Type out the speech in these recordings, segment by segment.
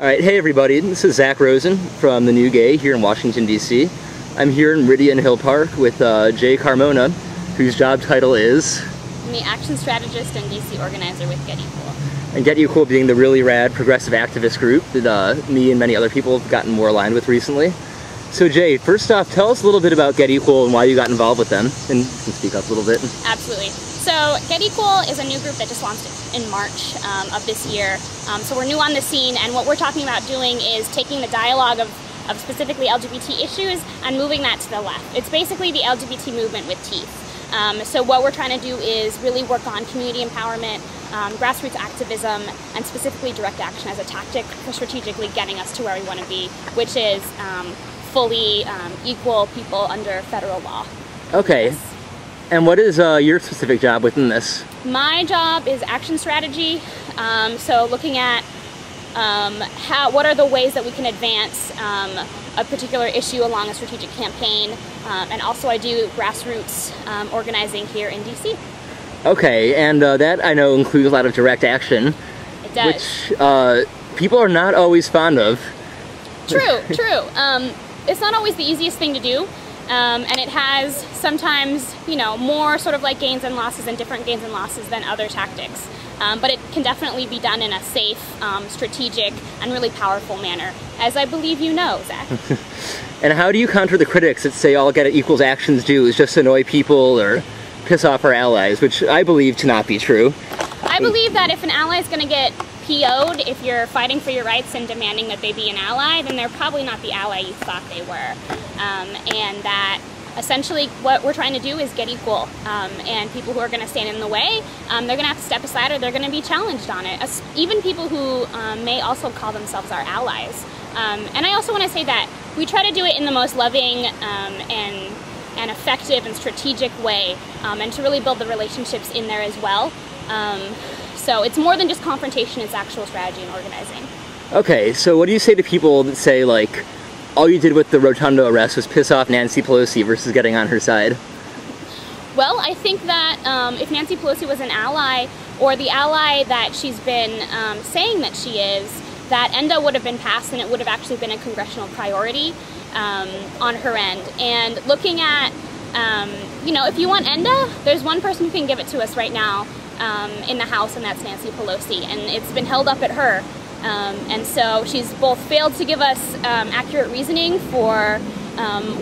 Alright, hey everybody, this is Zach Rosen from The New Gay here in Washington, D.C. I'm here in Meridian Hill Park with Jay Carmona, whose job title is... I'm the action strategist and DC organizer with GetEQUAL. And GetEQUAL being the really rad progressive activist group that me and many other people have gotten more aligned with recently. So Jay, first off, tell us a little bit about GetEQUAL and why you got involved with them, and you can speak up a little bit. Absolutely. So GetEQUAL is a new group that just launched in March of this year. So we're new on the scene, and what we're talking about doing is taking the dialogue of specifically LGBT issues and moving that to the left. It's basically the LGBT movement with teeth. So what we're trying to do is really work on community empowerment, grassroots activism, and specifically direct action as a tactic for strategically getting us to where we want to be, which is fully equal people under federal law. Okay. Yes. And what is your specific job within this? My job is action strategy, so looking at what are the ways that we can advance a particular issue along a strategic campaign, and also I do grassroots organizing here in DC. Okay, and that I know includes a lot of direct action. It does. Which people are not always fond of. True, true. It's not always the easiest thing to do. And it has sometimes, you know, more sort of like gains and losses and different gains and losses than other tactics. But it can definitely be done in a safe, strategic, and really powerful manner, as I believe you know, Zach. And how do you counter the critics that say all GetEQUAL's actions do is just annoy people or piss off our allies, which I believe to not be true? I believe that if an ally is going to get PO'd, if you're fighting for your rights and demanding that they be an ally, then they're probably not the ally you thought they were. And that essentially what we're trying to do is get equal. And people who are going to stand in the way, they're going to have to step aside or they're going to be challenged on it. Even people who may also call themselves our allies. And I also want to say that we try to do it in the most loving and effective and strategic way, and to really build the relationships in there as well. So it's more than just confrontation, it's actual strategy and organizing. Okay, so what do you say to people that say, like, all you did with the Rotundo arrest was piss off Nancy Pelosi versus getting on her side? Well, I think that if Nancy Pelosi was an ally, or the ally that she's been saying that she is, that ENDA would have been passed and it would have actually been a congressional priority on her end. And looking at, you know, if you want ENDA, there's one person who can give it to us right now in the House, and that's Nancy Pelosi, and it's been held up at her. And so she's both failed to give us accurate reasoning for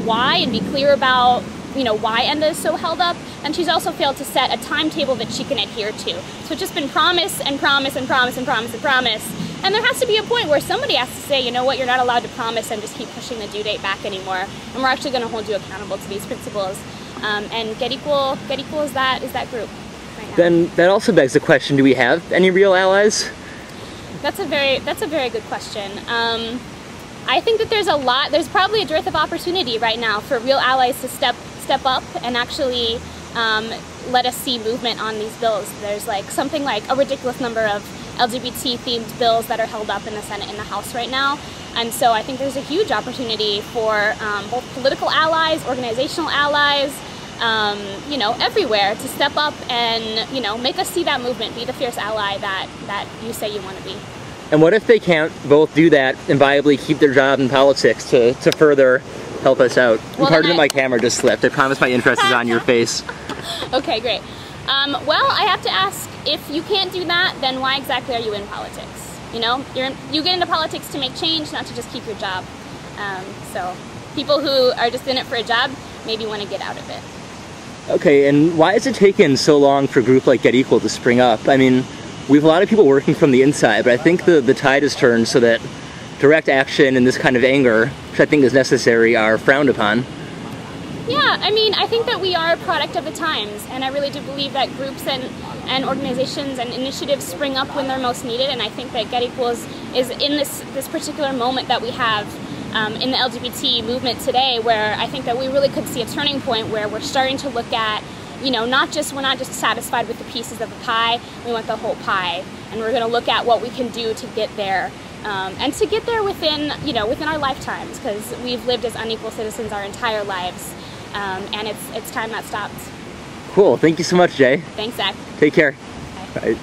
why and be clear about, you know, why ENDA is so held up, and she's also failed to set a timetable that she can adhere to. So it's just been promise and promise and promise and promise and promise. And there has to be a point where somebody has to say, you know what, you're not allowed to promise and just keep pushing the due date back anymore, and we're actually going to hold you accountable to these principles. And GetEQUAL is that group right now. Then that also begs the question, do we have any real allies? That's a very good question. I think that there's probably a dearth of opportunity right now for real allies to step up and actually let us see movement on these bills. There's like something like a ridiculous number of LGBT-themed bills that are held up in the Senate and the House right now. And so I think there's a huge opportunity for both political allies, organizational allies, you know, everywhere to step up and, you know, make us see that movement, be the fierce ally that you say you want to be. And what if they can't both do that and viably keep their job in politics to further help us out? Well, pardon that my camera just slipped. I promise my interest is on your face. Okay, great. Well, I have to ask, if you can't do that, then why exactly are you in politics? You know, you get into politics to make change, not to just keep your job. So people who are just in it for a job maybe want to get out of it. Okay, and why has it taken so long for a group like GetEQUAL to spring up? I mean, we have a lot of people working from the inside, but I think the tide has turned so that direct action and this kind of anger, which I think is necessary, are frowned upon. Yeah, I mean, I think that we are a product of the times, and I really do believe that groups and organizations and initiatives spring up when they're most needed, and I think that GetEQUAL is in this particular moment that we have in the LGBT movement today, where I think that we really could see a turning point where we're starting to look at, you know, we're not just satisfied with the pieces of the pie, we want the whole pie, and we're going to look at what we can do to get there. And to get there within our lifetimes, because we've lived as unequal citizens our entire lives, and it's time that stopped. Cool. Thank you so much, Jay. Thanks, Zach. Take care. Bye. Bye.